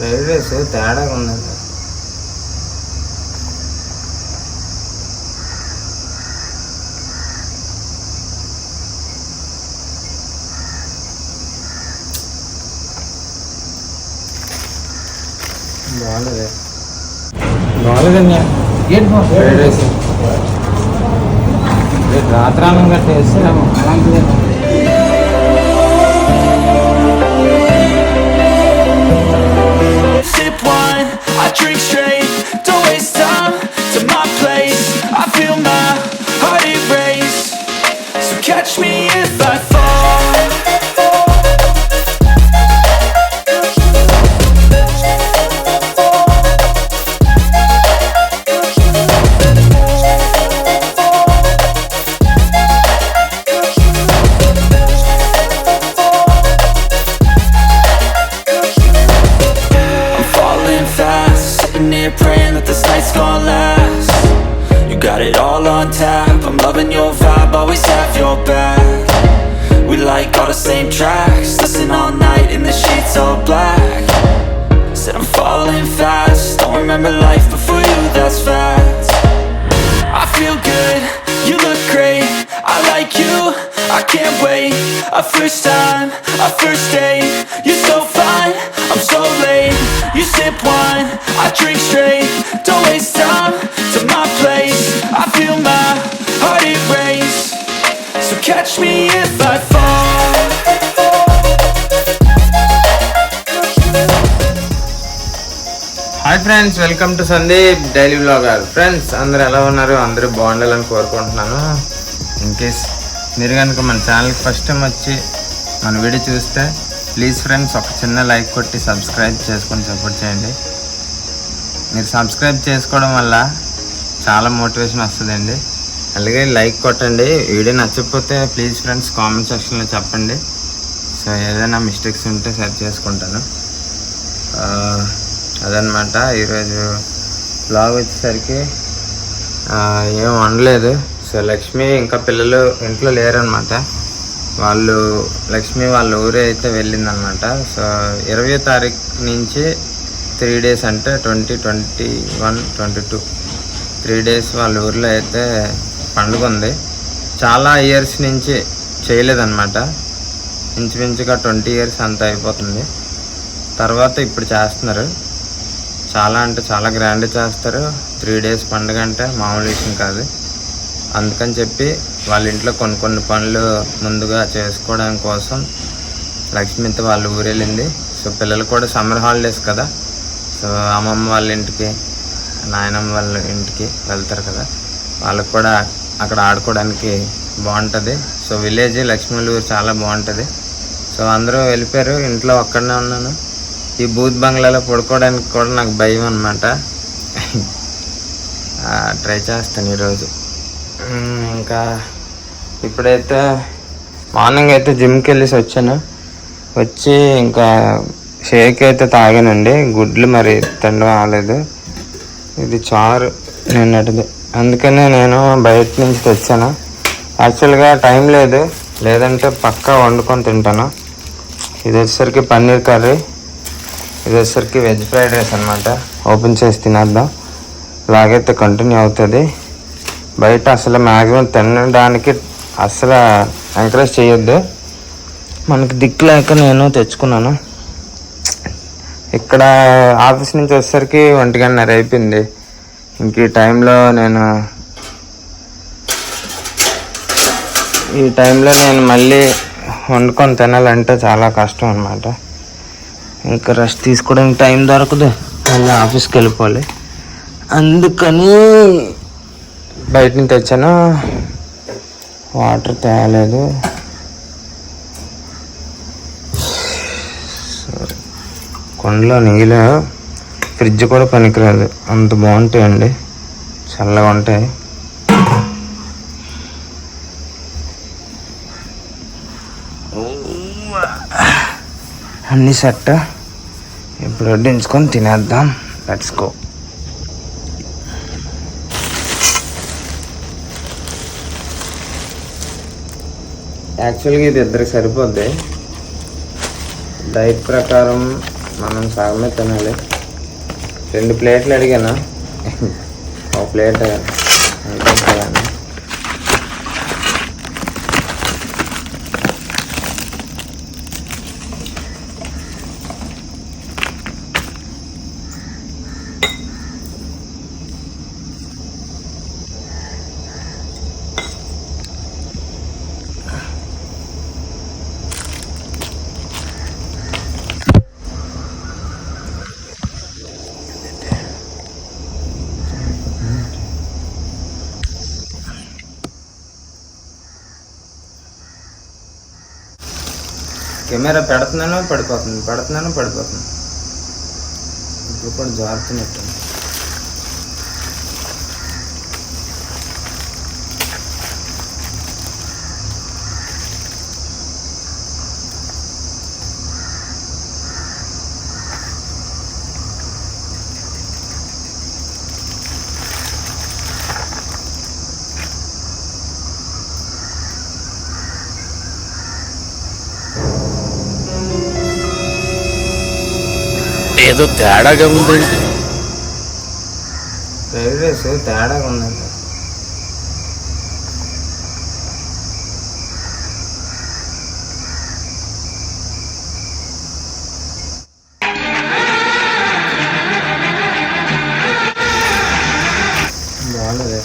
Fried rice తేడాగా ఉందండి. బాగాలేదండి ఫ్రైడ్ రైస్. రాత్రాన్నం గట్రా వేస్తారేమో అలాంటిదే. I drink straight, don't waste time to my place. I feel my heart erase, so catch me if I fall. Praying that this night's gonna last. You got it all on tap, I'm loving your vibe, always have your back. We like all the same tracks, listen all night in the sheets all black. Said I'm falling fast, don't remember life before you, that's facts. I feel good, you look great, I like you, I can't wait. A first time, a first date, you're so fine, I'm so late. You sip wine, I drink straight, don't waste time to my place. I feel my heart erase, so catch me if I fall. Hi friends, welcome to Sandeep daily vlogger. Friends అందరూ ఎలా ఉన్నారు? అందరూ బాగుండాలని కోరుకుంటున్నాను. In case మీరు కనుక మన ఛానల్కి ఫస్ట్ టైం వచ్చి మన వీడియో చూస్తే ప్లీజ్ ఫ్రెండ్స్ ఒక చిన్న లైక్ కొట్టి సబ్స్క్రైబ్ చేసుకొని సపోర్ట్ చేయండి. మీరు సబ్స్క్రైబ్ చేసుకోవడం వల్ల చాలా మోటివేషన్ వస్తుందండి. అలాగే లైక్ కొట్టండి. వీడియో నచ్చకపోతే ప్లీజ్ ఫ్రెండ్స్ కామెంట్ సెక్షన్లో చెప్పండి. సో ఏదైనా మిస్టేక్స్ ఉంటే సరి చేసుకుంటాను. అదనమాట ఈరోజు బ్లాగ్ వచ్చేసరికి ఏం వండలేదు. సో లక్ష్మి ఇంకా పిల్లలు ఇంట్లో లేరనమాట. వాళ్ళు లక్ష్మి వాళ్ళ ఊరే అయితే వెళ్ళిందనమాట. సో 20వ తారీఖు నుంచి 3 days అంటే 20, 21, 22 3 days వాళ్ళ ఊర్లో అయితే పండుగ ఉంది. చాలా ఇయర్స్ నుంచి చేయలేదన్నమాట. ఇంచుమించుగా 20 years అంతా అయిపోతుంది. తర్వాత ఇప్పుడు చేస్తున్నారు. చాలా అంటే చాలా గ్రాండ్ చేస్తారు. 3 days పండుగ అంటే మామూలు విషయం కాదు. అందుకని చెప్పి వాళ్ళ ఇంట్లో కొన్ని పనులు ముందుగా చేసుకోవడం కోసం లక్ష్మితో వాళ్ళ ఊరు వెళ్ళింది. సో పిల్లలు కూడా సమ్మర్ హాలిడేస్ కదా, సో అమ్మమ్మ వాళ్ళ ఇంటికి నాయనమ్మ వాళ్ళ ఇంటికి వెళ్తారు కదా, వాళ్ళకు కూడా అక్కడ ఆడుకోవడానికి బాగుంటుంది. సో విలేజ్ లక్ష్మీ ఊరు చాలా బాగుంటుంది. సో అందరూ వెళ్ళిపోయారు. ఇంట్లో ఒక్కడనే ఉన్నాను. ఈ బూత్ బంగ్లాలో పడుకోవడానికి కూడా నాకు భయం అన్నమాట. ట్రై చేస్తాను ఈరోజు. ఇంకా ఇప్పుడైతే మార్నింగ్ అయితే జిమ్కి వెళ్ళేసి వచ్చాను. వచ్చి ఇంకా షేక్ అయితే తాగానండి. గుడ్లు మరి తినడం అవ్వలేదు. ఇది చారు నిన్నటిది, అందుకనే నేను బయట నుంచి తెచ్చాను. యాక్చువల్గా టైం లేదు, లేదంటే పక్కా వండుకొని తింటాను. ఇది వచ్చేసరికి పన్నీర్ కర్రీ, ఇది వచ్చేసరికి వెజ్ ఫ్రైడ్ రైస్ అనమాట. ఓపెన్ చేసి తినేద్దాం. ఇలాగైతే కంటిన్యూ అవుతుంది. బయట అసలు మ్యాక్సిమం తినడానికి అసలు ఎంకరేజ్ చేయొద్దు. మనకి దిక్కు లేక నేను తెచ్చుకున్నాను. ఇక్కడ ఆఫీస్ నుంచి వచ్చేసరికి 1:30 అయిపోయింది. ఇంక ఈ టైంలో నేను మళ్ళీ వండుకొని తినాలంటే చాలా కష్టం అన్నమాట. ఇంకా రెస్ట్ తీసుకోవడానికి టైం దొరకదు, మళ్ళీ ఆఫీస్కి వెళ్ళిపోవాలి. అందుకని బయట నుంచి తెచ్చాను. వాటర్ తేలేదు. కొండలో నీళ్ళు, ఫ్రిడ్జ్ కూడా పనికిరాదు, అంత బాగుంటాయండి, చల్లగా ఉంటాయి. అన్నీ సెట్. ఇప్పుడు వడ్డించుకొని తినేద్దాం. Let's go. యాక్చువల్గా ఇది ఇద్దరికి సరిపోద్ది. డైట్ ప్రకారం మనం సగమే తినాలి. 2 ప్లేట్లు అడిగాను, ఒక ప్లేట్ అనుకుంటాను. కెమెరా పెడుతున్నాను పడిపోతుంది, ఇప్పుడు కూడా జారుతున్నట్టు. ఏదో తేడాగా ఉందండి. ఫ్రైడ్ రైస్ తేడాగా ఉందండి. బాగాలేదు.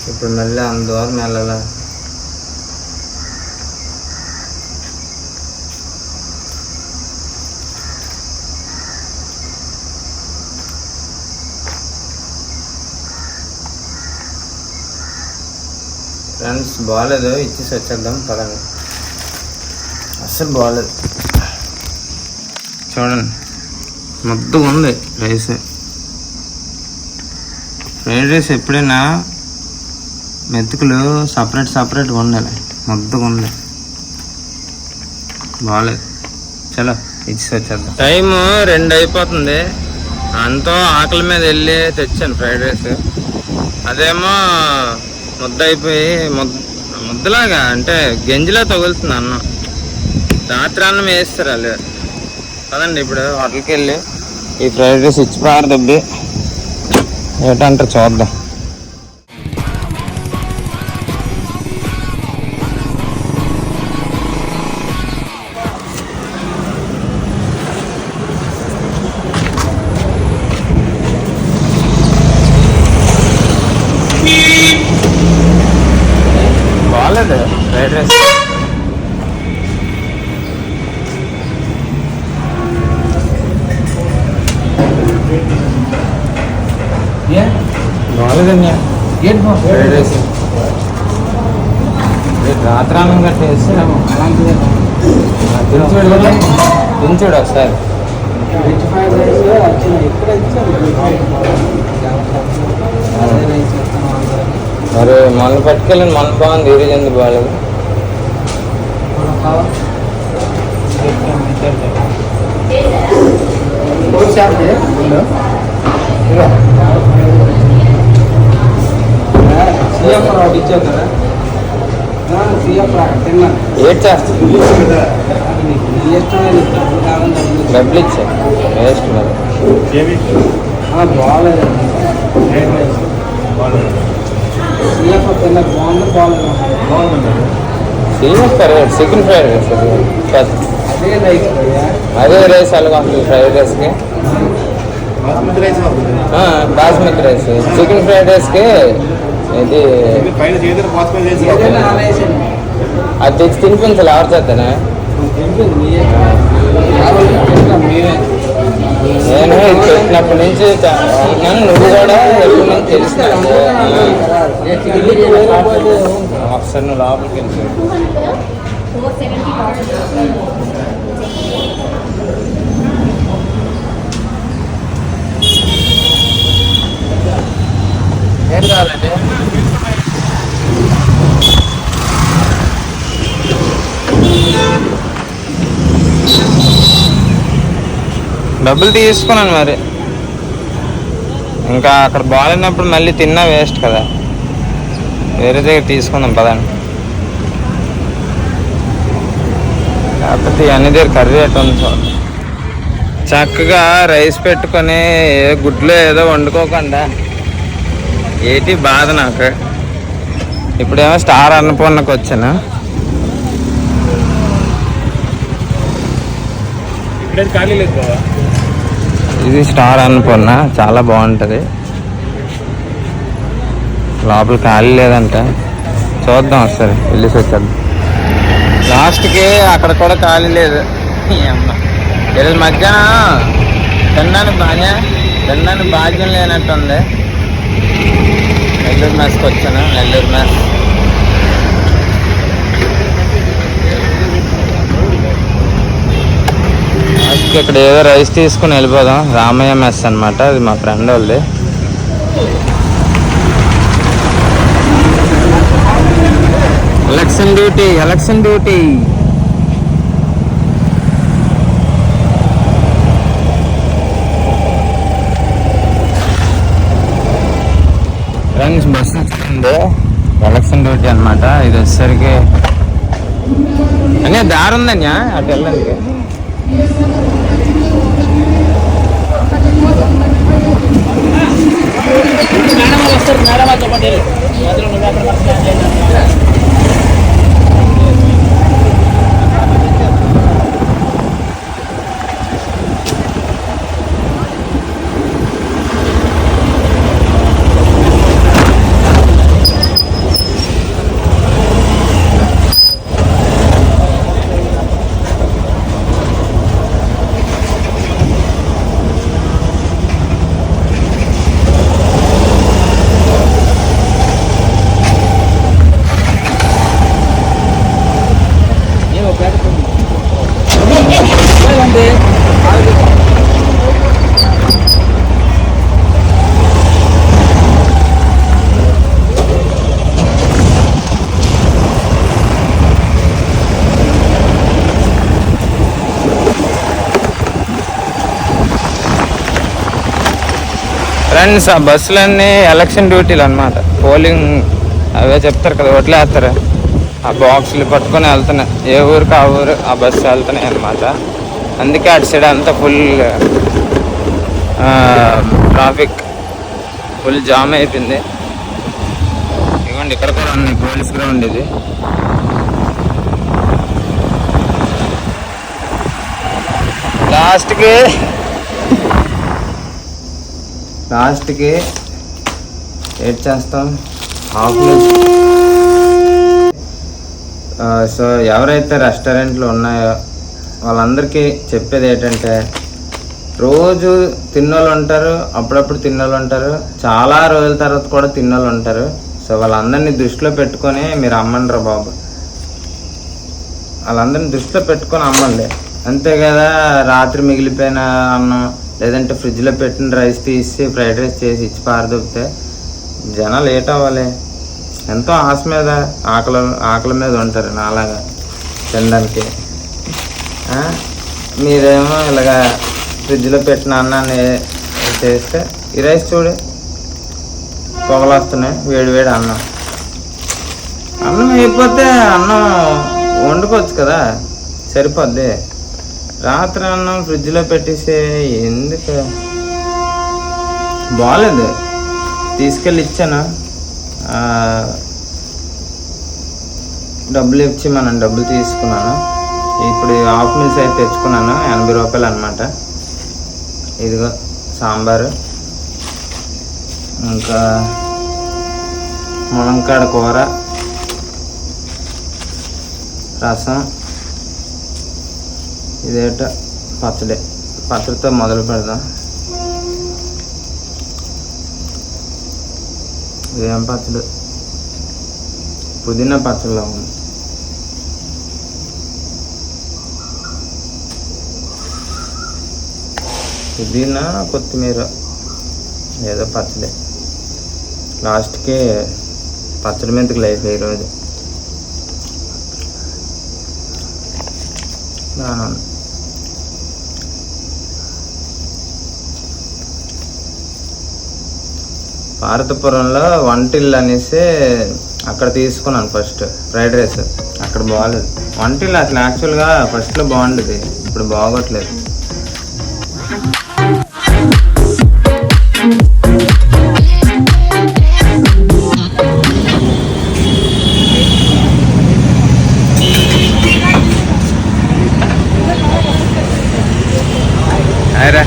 ఇప్పుడు మళ్ళీ అందువల్ల వెళ్ళాలా? ఫ్రెండ్స్ బాగాలేదు, ఇచ్చేసి వచ్చేద్దాం పదండి. అస్సలు బాగాలేదు. చూడండి మొత్తం ఉంది రైస్. ఫ్రైడ్ రైస్ ఎప్పుడైనా మెతుకులు సపరేట్గా ఉండాలి, మొత్తం ఉంది. బాగాలేదు. చలో ఇచ్చి వచ్చేద్దాం. టైం 2 అయిపోతుంది. అంతా ఆకలి మీద వెళ్ళి తెచ్చాను ఫ్రైడ్ రైస్. అదేమో ముద్ద అయిపోయి ముద్దలాగా అంటే గంజిలా తగులుతుంది అన్నం. రాత్రి అన్నం వేస్తారు వాళ్ళు. కదండి ఇప్పుడు హోటల్కి వెళ్ళి ఈ ఫ్రైడ్ రైస్ ఇచ్చి పారదబ్బి ఏంటంటారు చూద్దాం. బాగాలేదు ఫ్రైడ్ రైస్. బాగాలేదండి ఫ్రైడ్ రైస్. రాత్రి అన్నం గట్రా వేస్తారేమో. దించుడు ఒకసారి. మరి మొన్న పట్టుకెళ్ళండి, మొన్న బాగుంది, ఈరోజు ఎందుకు బాగాలేదు? ఏడ్ చేస్తుంది డబ్బులు ఇచ్చా వేస్ట్ మరి. బాగాలేదు చికెన్ ఫ్రైడ్ రైస్ అదే రైస్ అలాగా ఉంటుంది. ఫ్రైడ్ రైస్కి బాస్మతి రైస్, చికెన్ ఫ్రైడ్ రైస్కి ఇది అది తెచ్చి తినిపించాలి. ఎవరు చేస్తానే? నేను పెట్టినప్పటి నుంచి నువ్వు కూడా ఎప్పటి నుంచి తెలిసినావు. ఒకసారి నువ్వు లోపలికి వెళ్ళి ఏం కావాలండి? డబ్బులు తీసుకున్నాను మరి. ఇంకా అక్కడ బాగాలేనప్పుడు మళ్ళీ తిన్నా వేస్ట్ కదా, వేరే దగ్గర తీసుకుందాం పదండి. కాకపోతే అన్ని దగ్గర కర్రీ ఎట్లా ఉంది చూడండి. చక్కగా రైస్ పెట్టుకొని గుడ్లో ఏదో వండుకోకుండా ఏంటి బాధ నాకు. ఇప్పుడేమో స్టార్ అన్నపూర్ణకు వచ్చాను. ఇది స్టార్ అన్నపూర్ణ, చాలా బాగుంటుంది. లోపల ఖాళీ లేదంట, చూద్దాం ఒకసారి వెళ్ళేసి వచ్చేద్దాం. లాస్ట్కి అక్కడ కూడా ఖాళీ లేదు. అమ్మ ఈరోజు మధ్యాహ్నం తినడానికి భాగ్యం లేనట్టుంది. నెల్లూరు మెస్కి వచ్చాను, నెల్లూరు మెస్. లాస్ట్కి ఇక్కడ ఏదో రైస్ తీసుకుని వెళ్ళిపోదాం. రామయ్య మెస్ అనమాట, అది మా ఫ్రెండ్ వాళ్ళది. Election duty. ఫ్రెండ్స్ బస్సు వచ్చింది, ఎలక్షన్ డ్యూటీ అనమాట. ఇది వచ్చేసరికి అనే దారి ఉందన్యా అటు వెళ్ళడానికి. ఫ్రెండ్స్ ఆ బస్సులన్నీ ఎలక్షన్ డ్యూటీలు అనమాట. పోలింగ్ అవే చెప్తారు కదా, ఓట్లు వేస్తారు. ఆ బాక్సులు పట్టుకొని వెళ్తున్నాయి, ఏ ఊరికి ఆ ఊరు ఆ బస్సు వెళ్తున్నాయి అనమాట. అందుకే అటు సైడ్ అంతా ఫుల్ ట్రాఫిక్, ఫుల్ జామ్ అయిపోయింది. ఇవ్వండి ఇక్కడ కూడా ఉంది పోలీస్ గ్రౌండ్. ఇది లాస్ట్కి ఏడ్ చేస్తాం హాఫ్ మిల్స్. సో ఎవరైతే రెస్టారెంట్లు ఉన్నాయో వాళ్ళందరికీ చెప్పేది ఏంటంటే, రోజు తిన్నోళ్ళు ఉంటారు, అప్పుడప్పుడు తిన్నోళ్ళు ఉంటారు, చాలా రోజుల తర్వాత కూడా తిన్నోళ్ళు ఉంటారు. సో వాళ్ళందరినీ దృష్టిలో పెట్టుకొని మీరు అమ్మండ్రా బాబు, వాళ్ళందరినీ దృష్టిలో పెట్టుకొని అమ్మండి. అంతే కదా, రాత్రి మిగిలిపోయిన అన్నం లేదంటే ఫ్రిడ్జ్లో పెట్టిన రైస్ తీసి ఫ్రైడ్ రైస్ చేసి ఇచ్చి పారదొప్పితే జనాలు లేట్ అవ్వాలి. ఎంతో ఆశ మీద ఆకలి మీద ఉంటారు నాలాగా తినడానికి. మీరేమో ఇలాగా ఫ్రిడ్జ్లో పెట్టిన అన్నాన్ని చేస్తే, ఈ రైస్ చూడు పొగలు వస్తున్నాయి, వేడి అన్నం అయిపోతే అన్నం వండుకోవచ్చు కదా, సరిపోద్ది. రాత్రి అన్నం ఫ్రిడ్జ్లో పెట్టేసి ఎందుకు బాగాలేదు. తీసుకెళ్ళి ఇచ్చాను, డబ్బులు ఇచ్చి మనం డబ్బులు తీసుకున్నాను. ఇప్పుడు హాఫ్ మిల్స్ అయితే తెచ్చుకున్నాను, 80 రూపాయలు అనమాట. ఇదిగో సాంబారు, ఇంకా ములంకాడ కూర, రసం, ఇదేట పచ్చడితో మొదలు పెడదాం. ఇదేం పచ్చడి, పుదీనా పచ్చడిలో ఉంది. పుదీనా కొత్తిమీర ఏదో పచ్చడి. లాస్ట్కి పచ్చడి మెంతుకు లైఫ్ ఈరోజు బాగా. పార్వతీపురంలో వంటిల్లు అనేసి అక్కడ తీసుకున్నాను ఫస్ట్ ఫ్రైడ్ రైస్. అక్కడ బాగాలేదు వంటిల్లు. అసలు యాక్చువల్గా ఫస్ట్లో బాగుండేది, ఇప్పుడు బాగోట్లేదు. అరే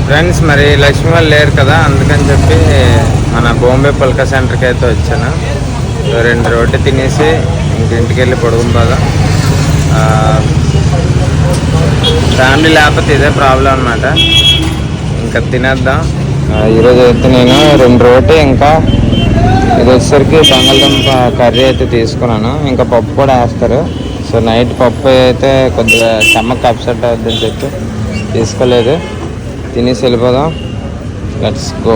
ఫ్రెండ్స్, మరి లక్ష్మి వాళ్ళు లేరు కదా, అందుకని చెప్పి మన బాంబే పుల్కా సెంటర్కి అయితే వచ్చాను. 2 రోటీ తినేసి ఇంటికి వెళ్ళి పడుకుందా. ఫ్యామిలీ లేకపోతే ఇదే ప్రాబ్లం అనమాట. ఇంకా తినేద్దాం. ఈరోజు అయితే నేను 2 రోటీ ఇంకా ఇది వచ్చేసరికి బంగాళదుంప కర్రీ అయితే తీసుకున్నాను. ఇంకా పప్పు కూడా వేస్తారు. సో నైట్ పప్పు అయితే కొద్దిగా స్టమక్ అప్సెట్ అవుద్దని చెప్పి తీసుకోలేదు. తినేసి వెళ్ళిపోదాం. Let's go.